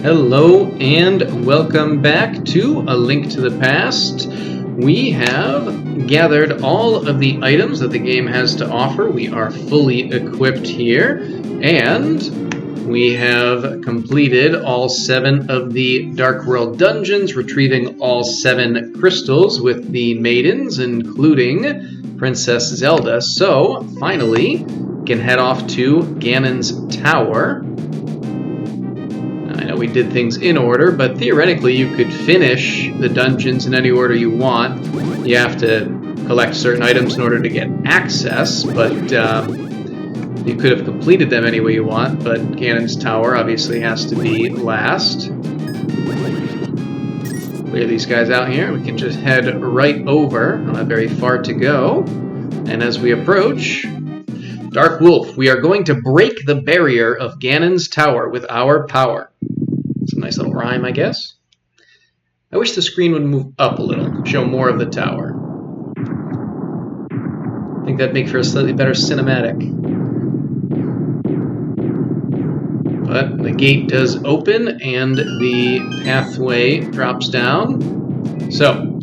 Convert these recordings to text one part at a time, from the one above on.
Hello and welcome back to A Link to the Past. We have gathered all of the items that the game has to offer. We are fully equipped here, and we have completed all 7 of the Dark World dungeons, retrieving all 7 crystals with the maidens, including Princess Zelda. So, finally, we can head off to Ganon's Tower. I know we did things in order, but theoretically you could finish the dungeons in any order you want. You have to collect certain items in order to get access, but you could have completed them any way you want, but Ganon's Tower obviously has to be last. Clear these guys out here. We can just head right over. Not very far to go. And as we approach, Dark Wolf, we are going to break the barrier of Ganon's Tower with our power. It's a nice little rhyme, I guess. I wish the screen would move up a little, show more of the tower. I think that'd make for a slightly better cinematic. But the gate does open and the pathway drops down. So,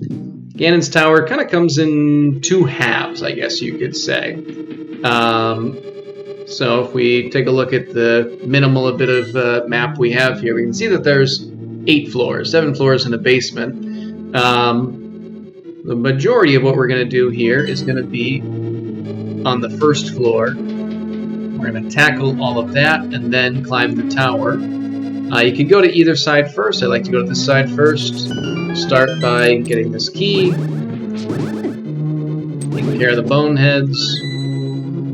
Ganon's Tower kind of comes in 2 halves, I guess you could say. So if we take a look at the minimal bit of map we have here, we can see that there's 8 floors, 7 floors in the basement. The majority of what we're going to do here is going to be on the first floor. We're going to tackle all of that and then climb the tower. You can go to either side first. I like to go to this side first. Start by getting this key. Taking care of the boneheads.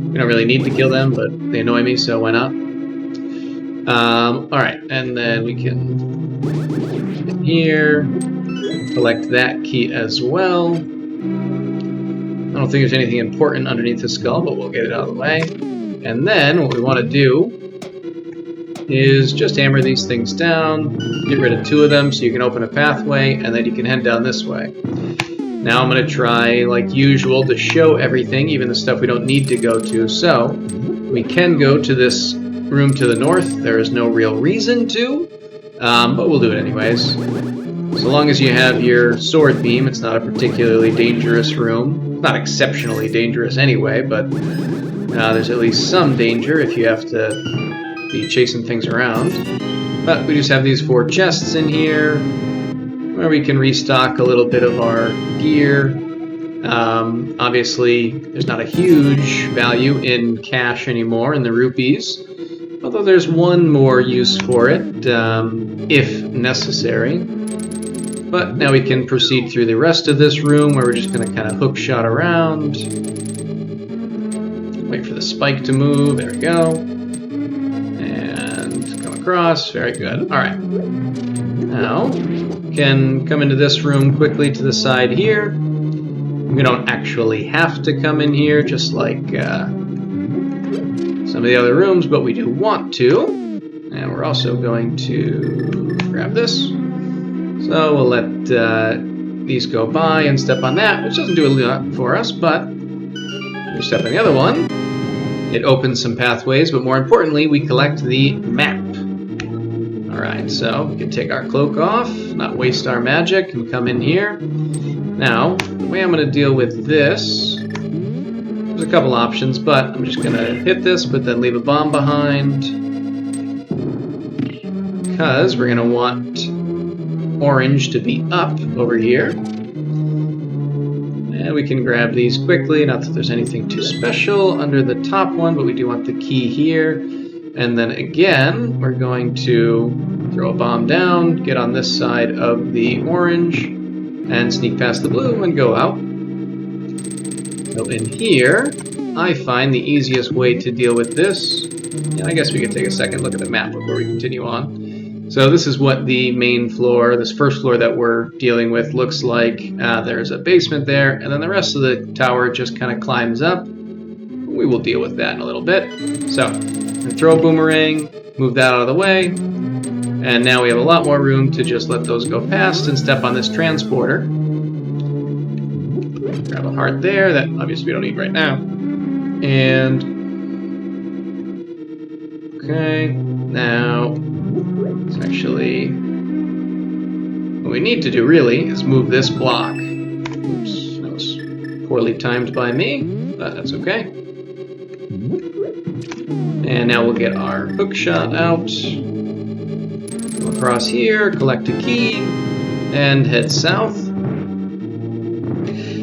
We don't really need to kill them, but they annoy me, so why not? Alright, and then we can get here, collect that key as well. I don't think there's anything important underneath the skull, but we'll get it out of the way. And then what we want to do is just hammer these things down, get rid of 2 of them so you can open a pathway, and then you can head down this way. Now I'm going to try, like usual, to show everything, even the stuff we don't need to go to. So, we can go to this room to the north. There is no real reason to, but we'll do it anyways. So long as you have your sword beam, it's not a particularly dangerous room. Not exceptionally dangerous anyway, but there's at least some danger if you have to be chasing things around. But we just have these 4 chests in here, where we can restock a little bit of our gear. Obviously, there's not a huge value in cash anymore, in the rupees, although there's one more use for it, if necessary. But now we can proceed through the rest of this room, where we're just going to kind of hookshot around. Wait for the spike to move. There we go. And come across. Very good. Alright. Now, can come into this room quickly to the side here. We don't actually have to come in here, just like some of the other rooms, but we do want to. And we're also going to grab this. So we'll let these go by and step on that, which doesn't do a lot for us, but we step on the other one. It opens some pathways, but more importantly, we collect the map. Alright, so we can take our cloak off, not waste our magic, and come in here. Now, the way I'm going to deal with this, there's a couple options, but I'm just going to hit this, but then leave a bomb behind. Because we're going to want orange to be up over here. And we can grab these quickly, not that there's anything too special under the top one, but we do want the key here. And then again, we're going to throw a bomb down, get on this side of the orange, and sneak past the blue and go out. So in here, I find the easiest way to deal with this. Yeah, I guess we could take a second look at the map before we continue on. So this is what the main floor, this first floor that we're dealing with, looks like. There's a basement there, and then the rest of the tower just kind of climbs up. We will deal with that in a little bit. So, throw a boomerang, move that out of the way, and now we have a lot more room to just let those go past and step on this transporter. Grab a heart there, that obviously we don't need right now. And, okay, now, let's actually we need to do really is move this block. Oops, that was poorly timed by me, but that's okay. And now we'll get our hook shot out. Go across here, collect a key, and head south.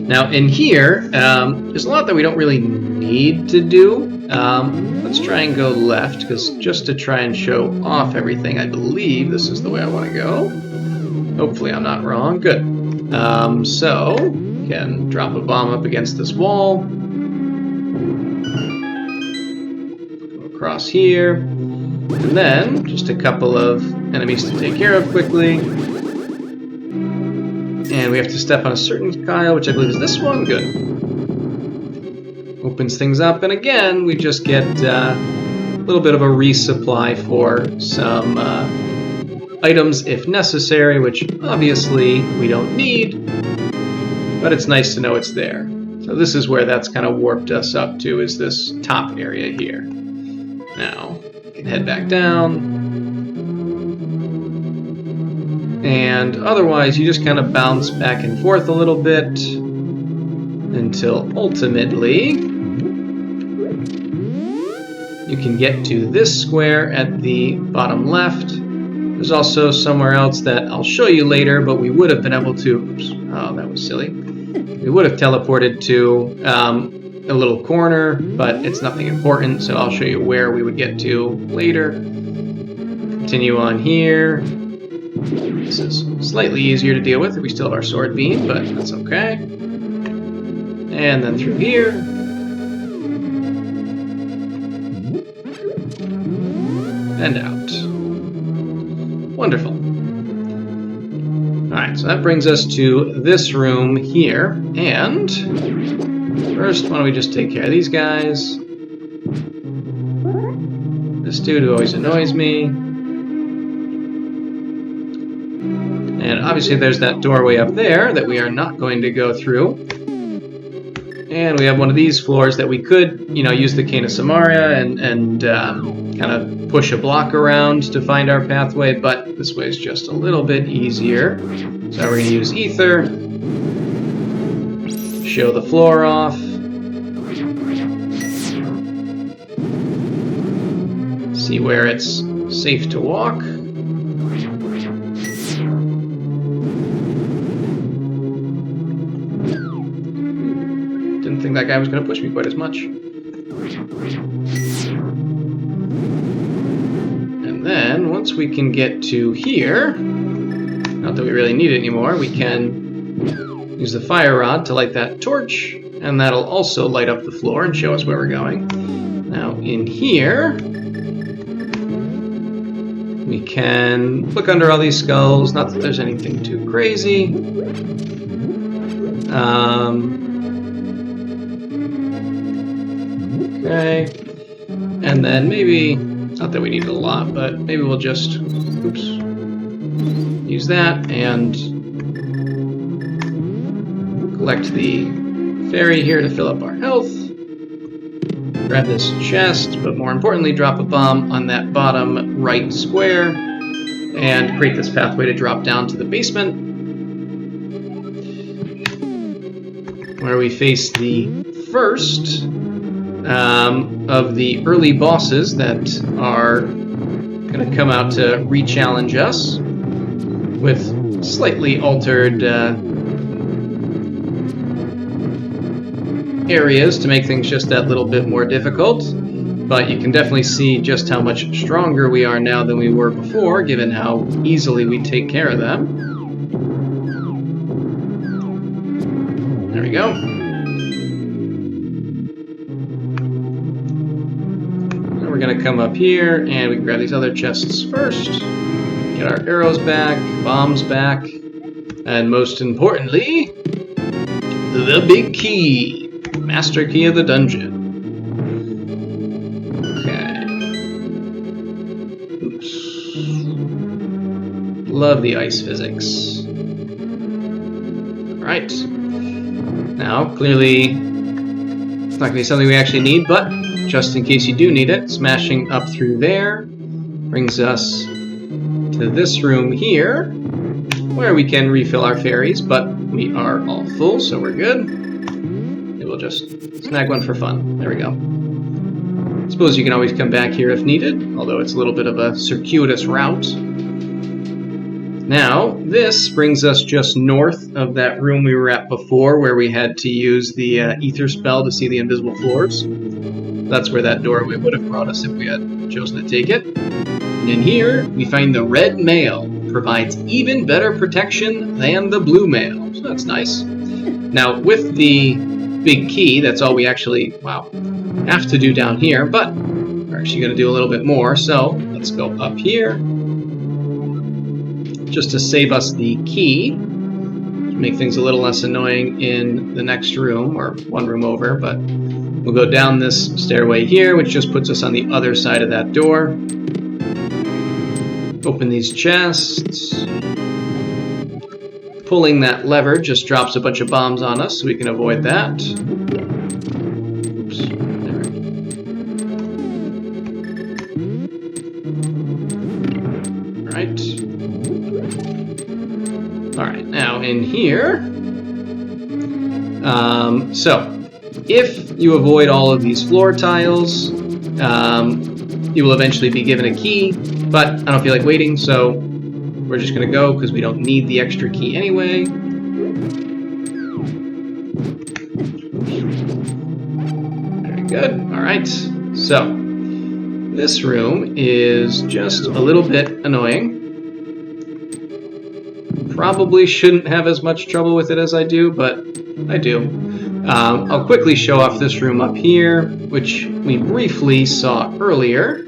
Now in here, there's a lot that we don't really need to do. Let's try and go left, because just to try and show off everything, I believe this is the way I want to go. Hopefully I'm not wrong. Good. So, can drop a bomb up against this wall. Go across here. And then, just a couple of enemies to take care of quickly. And we have to step on a certain tile, which I believe is this one. Good. Opens things up, and again, we just get a little bit of a resupply for some items if necessary, which obviously we don't need, but it's nice to know it's there. So this is where that's kind of warped us up to, is this top area here. Now, we can head back down. And otherwise, you just kind of bounce back and forth a little bit until ultimately you can get to this square at the bottom left. There's also somewhere else that I'll show you later, but we would have been able to... Oops, oh, that was silly. We would have teleported to a little corner, but it's nothing important, so I'll show you where we would get to later. Continue on here. This is slightly easier to deal with if we still have our sword beam, but that's okay. And then through here. And out. Wonderful. Alright, so that brings us to this room here. And first, why don't we just take care of these guys? This dude who always annoys me. And obviously there's that doorway up there that we are not going to go through. And we have one of these floors that we could, use the Cane of Samaria and kind of push a block around to find our pathway, but this way is just a little bit easier. So we're going to use Ether, show the floor off, see where it's safe to walk. Didn't think that guy was going to push me quite as much. And then, once we can get to here, not that we really need it anymore, we can use the fire rod to light that torch, and that'll also light up the floor and show us where we're going. Now, in here, we can look under all these skulls, not that there's anything too crazy. Okay, and then maybe, not that we need a lot, but maybe we'll just, oops, use that and collect the fairy here to fill up our health. Grab this chest, but more importantly, drop a bomb on that bottom right square and create this pathway to drop down to the basement, where we face the first of the early bosses that are going to come out to re-challenge us with slightly altered areas to make things just that little bit more difficult, but you can definitely see just how much stronger we are now than we were before, given how easily we take care of them. There we go. We're going to come up here, and we can grab these other chests first, get our arrows back, bombs back, and most importantly, the big key, master key of the dungeon. Okay. Oops. Love the ice physics. Alright. Now, clearly, it's not going to be something we actually need, but just in case you do need it, smashing up through there brings us to this room here. where we can refill our fairies, but we are all full, so we're good. Maybe we'll just snag one for fun. There we go. I suppose you can always come back here if needed, although it's a little bit of a circuitous route. Now, this brings us just north of that room we were at before, where we had to use the ether spell to see the invisible floors. That's where that doorway would have brought us if we had chosen to take it. And in here, we find the red mail. Provides even better protection than the blue mail. So that's nice. Now, with the big key, that's all we actually, have to do down here, but we're actually going to do a little bit more. So let's go up here. Just to save us the key. Make things a little less annoying in the next room, or one room over, but we'll go down this stairway here, which just puts us on the other side of that door. Open these chests. Pulling that lever just drops a bunch of bombs on us, so we can avoid that. Oops. There. Alright, now in here. So, if you avoid all of these floor tiles, you will eventually be given a key, but I don't feel like waiting, so we're just going to go because we don't need the extra key anyway. Very good. Alright, so this room is just a little bit annoying. Probably shouldn't have as much trouble with it as I do, but I do. I'll quickly show off this room up here, which we briefly saw earlier.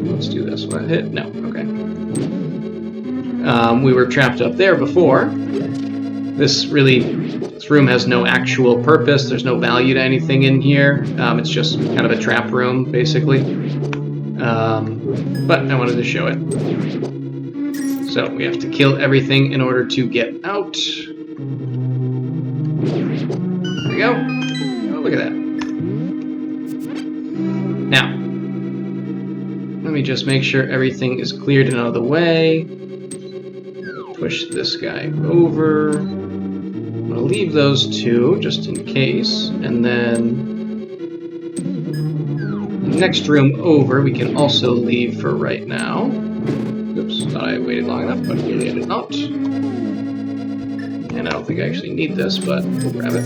Let's do this. Will I hit? No. Okay. We were trapped up there before. This room has no actual purpose. There's no value to anything in here. It's just kind of a trap room, basically. But I wanted to show it. So we have to kill everything in order to get out. There we go. Oh, look at that. Now, let me just make sure everything is cleared and out of the way. Push this guy over. I'm going to leave those two just in case. And then the next room over we can also leave for right now. Oops, thought I waited long enough, but really I did not. And I don't think I actually need this, but we'll grab it.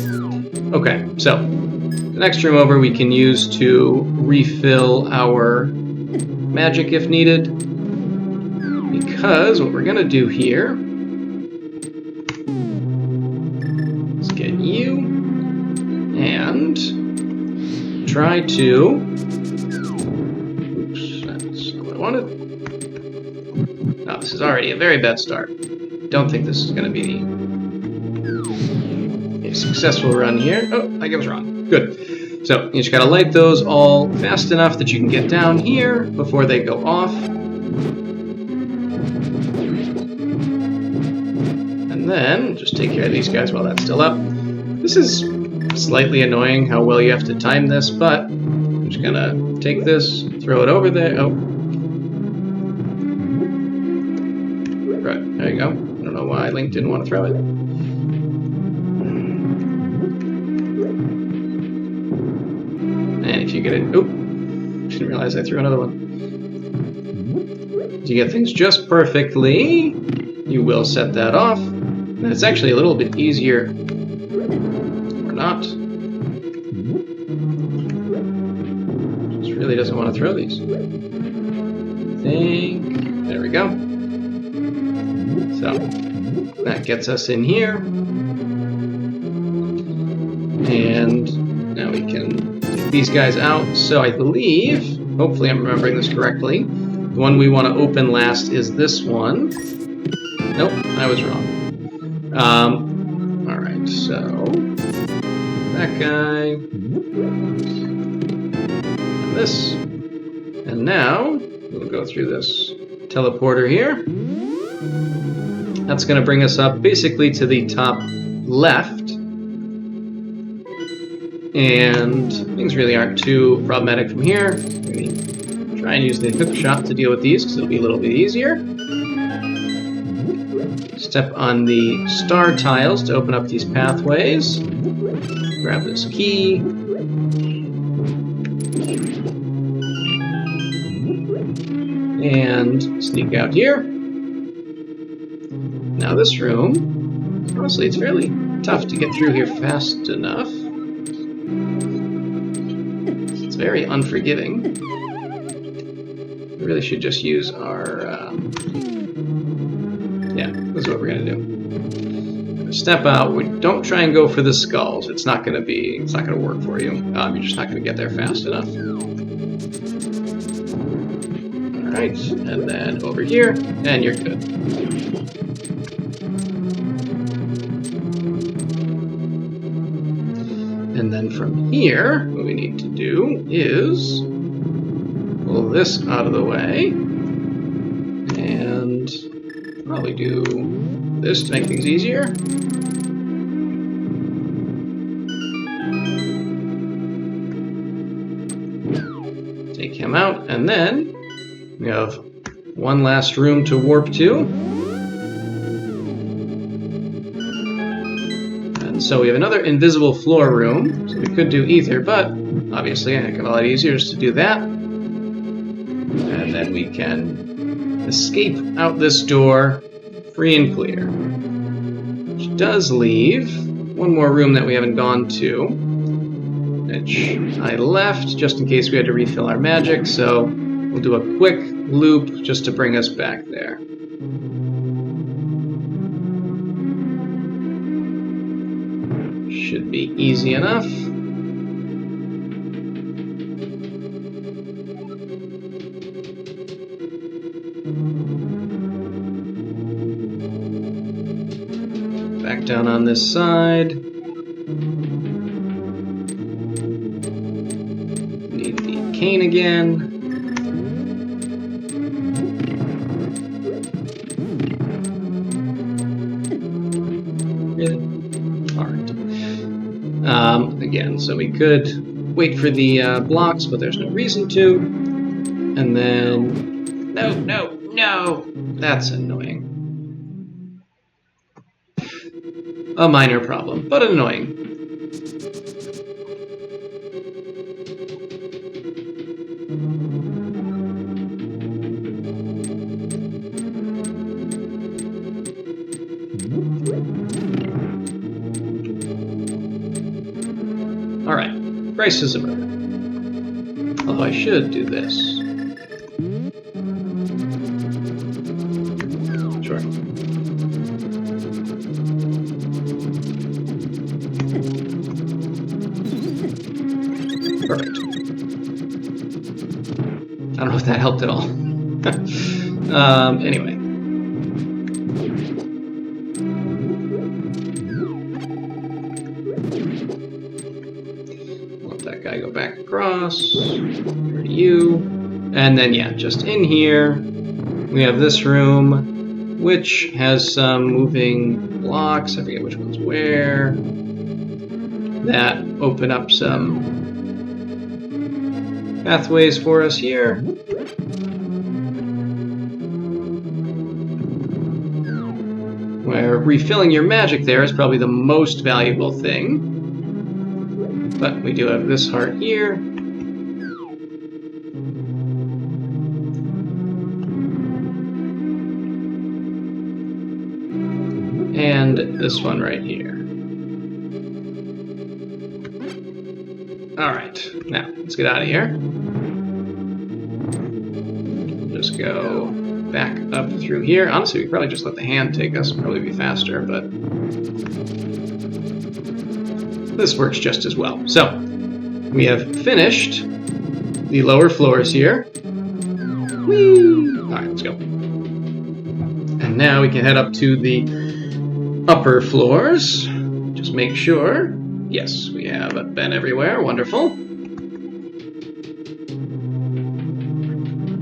Okay, so the next room over we can use to refill our magic if needed. Because what we're going to do here is get you and try to... Oops, that's not what I wanted. Oh, this is already a very bad start. Don't think this is going to be a successful run here. Oh, I was wrong. Good. So, you just got to light those all fast enough that you can get down here before they go off. And then, just take care of these guys while that's still up. This is slightly annoying how well you have to time this, but I'm just going to take this, throw it over there. Oh. Right, there you go. I don't know why Link didn't want to throw it. And if you get it... Oop! Didn't realize I threw another one. If you get things just perfectly, you will set that off. And it's actually a little bit easier... Or not. Just really doesn't want to throw these. I think... There we go. So, that gets us in here. And now we can take these guys out. So I believe, hopefully I'm remembering this correctly, the one we want to open last is this one. Nope, I was wrong. Alright, so that guy. And this. And now, we'll go through this teleporter here. That's going to bring us up basically to the top left. And things really aren't too problematic from here. Maybe try and use the hook shot to deal with these because it'll be a little bit easier. Step on the star tiles to open up these pathways. Grab this key. And sneak out here. Now this room, honestly, it's fairly tough to get through here fast enough. It's very unforgiving. We really should just use our... yeah, this is what we're going to do. Step out. Don't try and go for the skulls. It's not going to work for you. You're just not going to get there fast enough. Alright, and then over here, and you're good. And then from here, what we need to do is pull this out of the way, and probably do this to make things easier. Take him out, and then we have one last room to warp to. And so we have another invisible floor room. So we could do either, but obviously a heck of a lot easier is to do that. And then we can escape out this door free and clear. Which does leave one more room that we haven't gone to, which I left just in case we had to refill our magic, so we'll do a quick loop just to bring us back there. Should be easy enough. Back down on this side. Need the cane again. Again, so we could wait for the blocks, but there's no reason to. And then... No! That's annoying. A minor problem, but annoying. Alright, Crisis averted. Although I should do this. Sure. Perfect. I don't know if that helped at all. Anyway. That guy go back across, over to you, and then yeah, just in here, we have this room, which has some moving blocks, I forget which one's where, that open up some pathways for us here. Where refilling your magic there is probably the most valuable thing. But we do have this heart here. And this one right here. Alright, now let's get out of here. We'll just go back up through here. Honestly, we could probably just let the hand take us, probably be faster, but this works just as well. So, we have finished the lower floors here. Whee! Alright, let's go. And now we can head up to the upper floors. Just make sure. Yes, we have a Ben everywhere. Wonderful.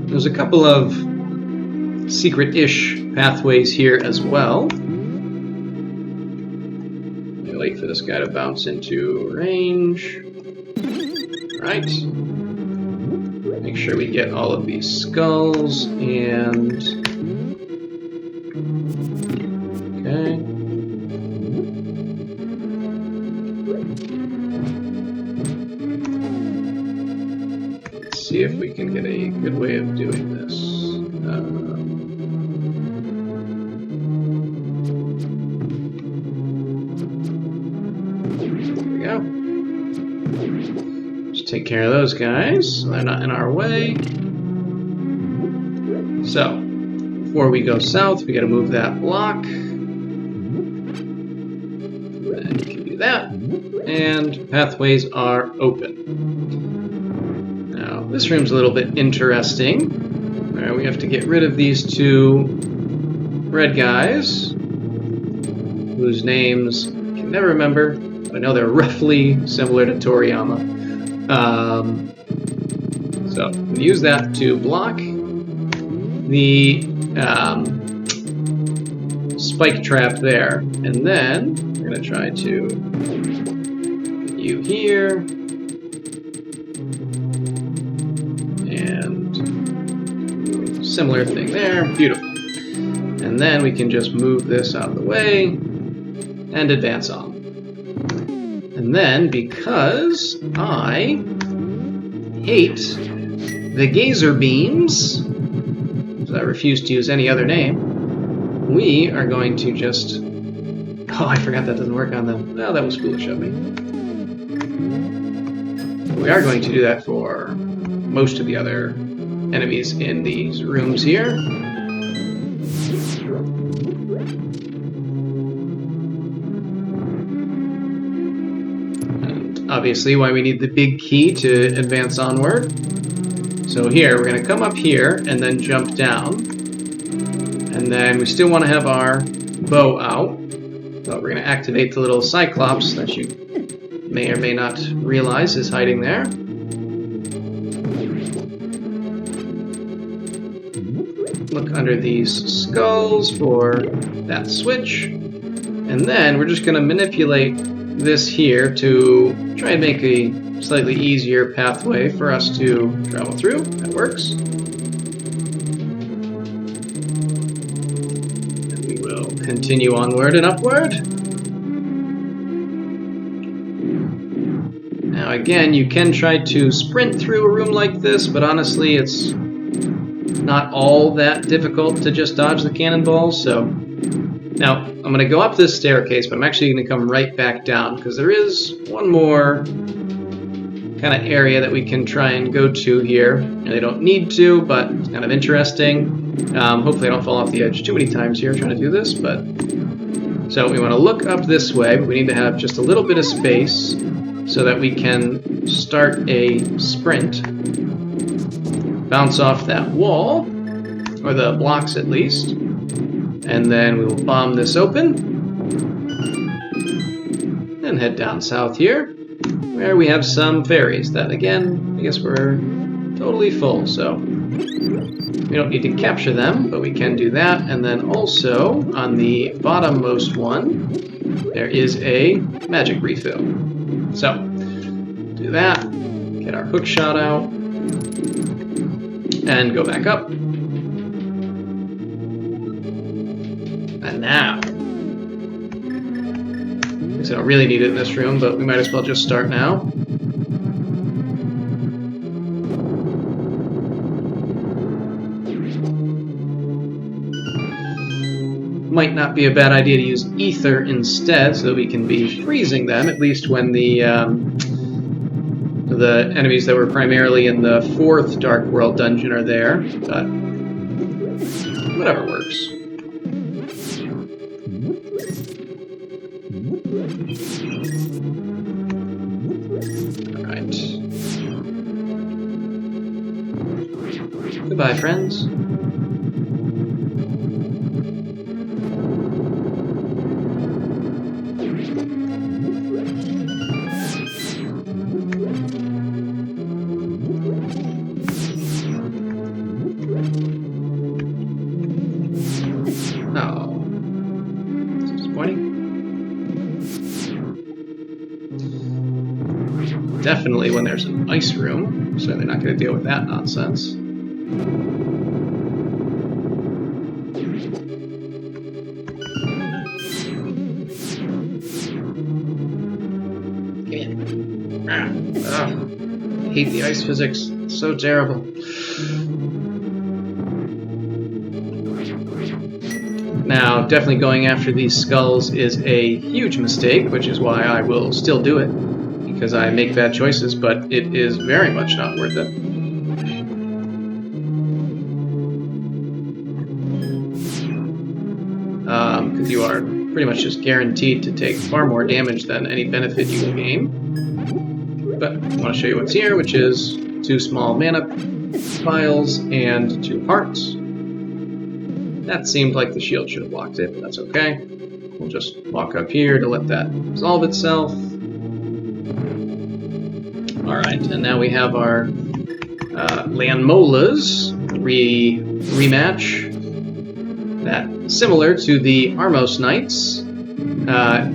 There's a couple of secret-ish pathways here as well. Wait for this guy to bounce into range. Right. Make sure we get all of these skulls, and can get a good way of doing this. There we go. Just take care of those guys so they're not in our way. So, before we go south, we got to move that block. And you can do that. And pathways are open. Now, this room's a little bit interesting. We have to get rid of these two red guys, whose names I can never remember, but I know they're roughly similar to Toriyama. So, we'll use that to block the spike trap there, and then we're going to try to get you here, and similar thing there. Beautiful. And then we can just move this out of the way and advance on. And then, because I hate the gazer beams, I refuse to use any other name, we are going to just... Oh, I forgot that doesn't work on them. Well, that was foolish of me. We are going to do that for most of the other enemies in these rooms here. And obviously why we need the big key to advance onward. So here, we're going to come up here and then jump down. And then we still want to have our bow out. But we're going to activate the little Cyclops that you may or may not realize is hiding there. Look under these skulls for that switch. And then we're just going to manipulate this here to try and make a slightly easier pathway for us to travel through. That works. And we will continue onward and upward. Now again, you can try to sprint through a room like this, but honestly it's not all that difficult to just dodge the cannonballs. So now I'm going to go up this staircase, but I'm actually going to come right back down because there is one more kind of area that we can try and go to here. And I don't need to, but it's kind of interesting. Hopefully I don't fall off the edge too many times here trying to do this. But so we want to look up this way, but we need to have just a little bit of space so that we can start a sprint. Bounce off that wall, or the blocks at least. And then we will bomb this open. And head down south here, where we have some fairies that, again, I guess we're totally full, so we don't need to capture them, but we can do that. And then also, on the bottommost one, there is a magic refill. So, do that, get our hook shot out, and go back up. And now, I don't really need it in this room, but we might as well just start now. Might not be a bad idea to use ether instead, so that we can be freezing them, at least when the enemies that were primarily in the 4th Dark World dungeon are there, but whatever works. Alright. Goodbye, friends. Definitely when there's an ice room, so they're not going to deal with that nonsense. Give me it. I hate the ice physics. It's so terrible. Now, definitely going after these skulls is a huge mistake, which is why I will still do it, because I make bad choices, but it is very much not worth it. Because you are pretty much just guaranteed to take far more damage than any benefit you can gain. But I want to show you what's here, which is 2 small mana vials and 2 hearts. That seemed like the shield should have blocked it, but that's okay. We'll just walk up here to let that resolve itself. Alright, and now we have our Lanmolas rematch. That, similar to the Armos Knights,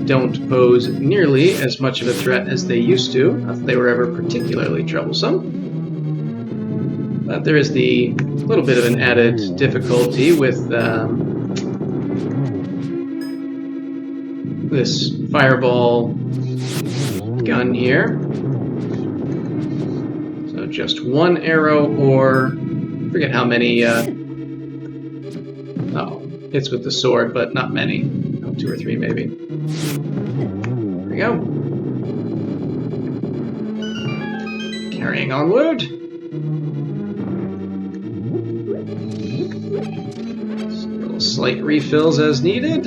don't pose nearly as much of a threat as they used to. Not that they were ever particularly troublesome. But there is the little bit of an added difficulty with this fireball gun here. So just 1 arrow, or I forget how many hits with the sword, but not many. 2 or 3 maybe. There we go. Carrying onward. Little slight refills as needed.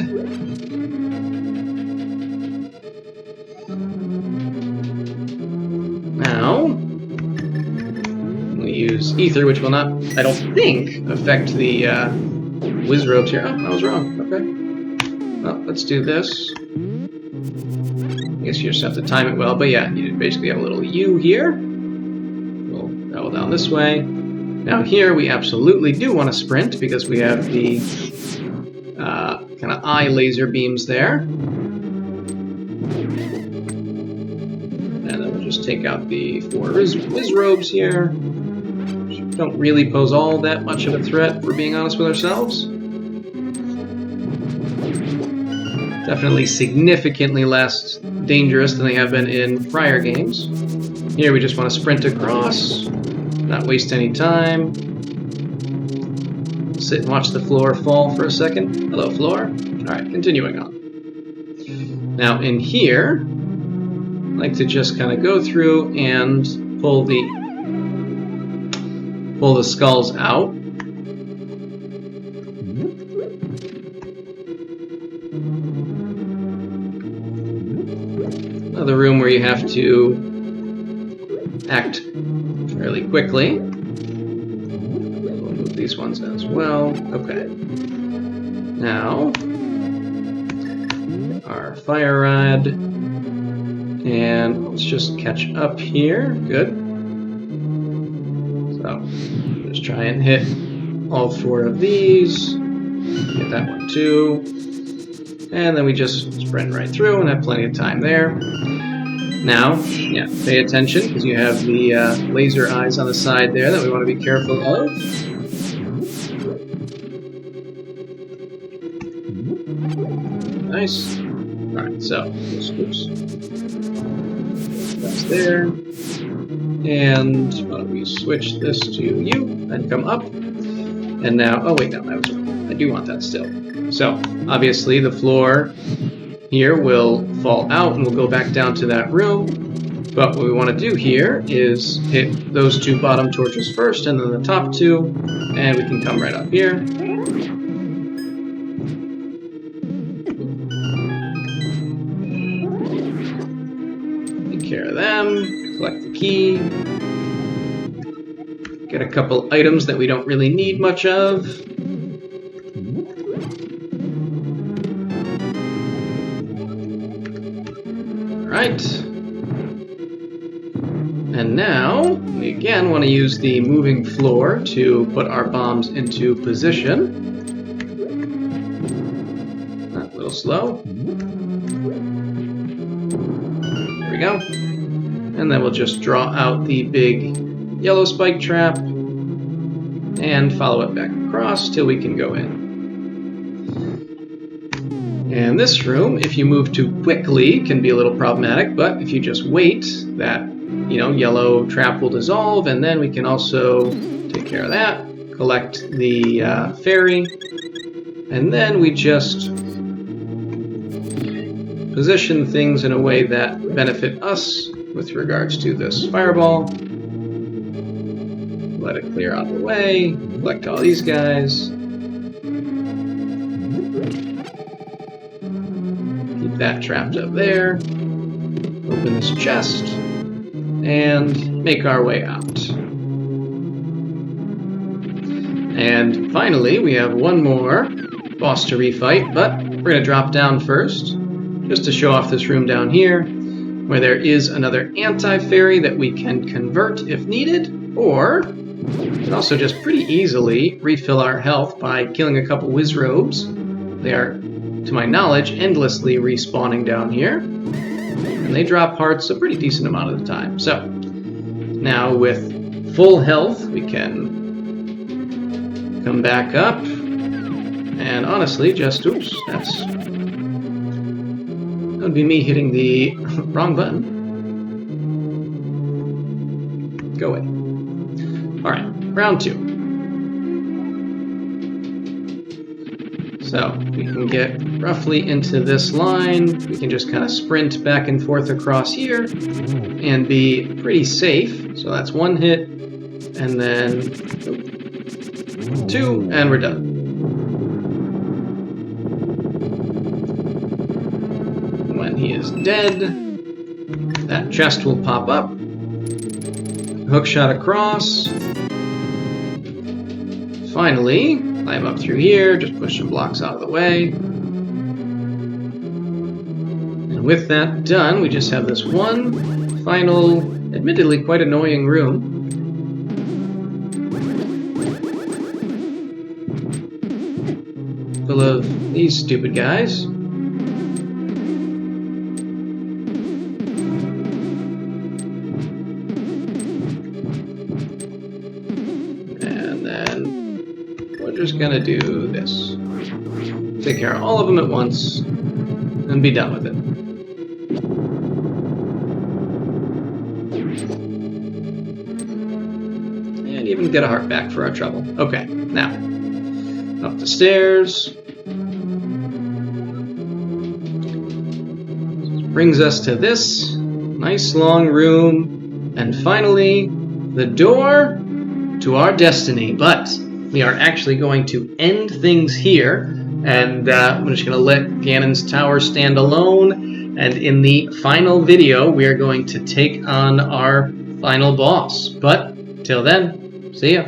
Now, we use Ether, which will not, I don't think, affect the whiz robes here. Oh, I was wrong. Okay. Well, let's do this. I guess you just have to time it well, but yeah, you basically have a little U here. We'll travel down this way. Now here, we absolutely do want to sprint because we have the kind of eye laser beams there. And then we'll just take out the 4 whiz robes here. Which don't really pose all that much of a threat, if we're being honest with ourselves. Definitely significantly less dangerous than they have been in prior games. Here we just want to sprint across, not waste any time. Sit and watch the floor fall for a second. Hello, floor. Alright, continuing on. Now in here, I like to just kind of go through and pull the skulls out. Another room where you have to act fairly quickly. We'll move these ones as well. Okay. Now, our fire rod. And let's just catch up here. Good. So, just try and hit all 4 of these. Hit that one too. And then we just sprint right through and have plenty of time there. Now, yeah, pay attention because you have the laser eyes on the side there that we want to be careful of. Nice. Alright, so, oops. That's there. And why don't we switch this to you and come up. And now, oh wait, no, I was wrong. I do want that still. So, obviously the floor here will fall out and we'll go back down to that room. But what we want to do here is hit those 2 bottom torches first and then the top 2, and we can come right up here. Take care of them, collect the key. Get a couple items that we don't really need much of. Right. And now, we again want to use the moving floor to put our bombs into position. A little slow. There we go. And then we'll just draw out the big yellow spike trap and follow it back across till we can go in. And this room, if you move too quickly, can be a little problematic, but if you just wait, that yellow trap will dissolve, and then we can also take care of that, collect the fairy, And then we just position things in a way that benefit us with regards to this fireball. Let it clear out of the way. Collect all these guys. Keep that trapped up there. Open this chest. And make our way out. And finally, we have one more boss to refight, but we're going to drop down first, just to show off this room down here, where there is another anti-fairy that we can convert if needed, or we can also just pretty easily refill our health by killing a couple Wizrobes. They are, to my knowledge, endlessly respawning down here, and they drop hearts a pretty decent amount of the time. So, now with full health, we can come back up, and honestly, just, oops, that would be me hitting the wrong button. Go away. Alright, round 2. So, we can get roughly into this line. We can just kind of sprint back and forth across here and be pretty safe. So that's 1 hit, and then 2, and we're done. When he is dead, that chest will pop up. Hookshot across. Finally, climb up through here, just push some blocks out of the way. And with that done, we just have this one final, admittedly quite annoying room. Full of these stupid guys. And then we're just gonna do this. Take care of all of them at once and be done with it. And even get a heart back for our trouble. Okay, now up the stairs. Brings us to this nice long room, and finally the door to our destiny. But we are actually going to end things here, and I'm just going to let Ganon's tower stand alone, and in the final video we are going to take on our final boss. But till then, see ya.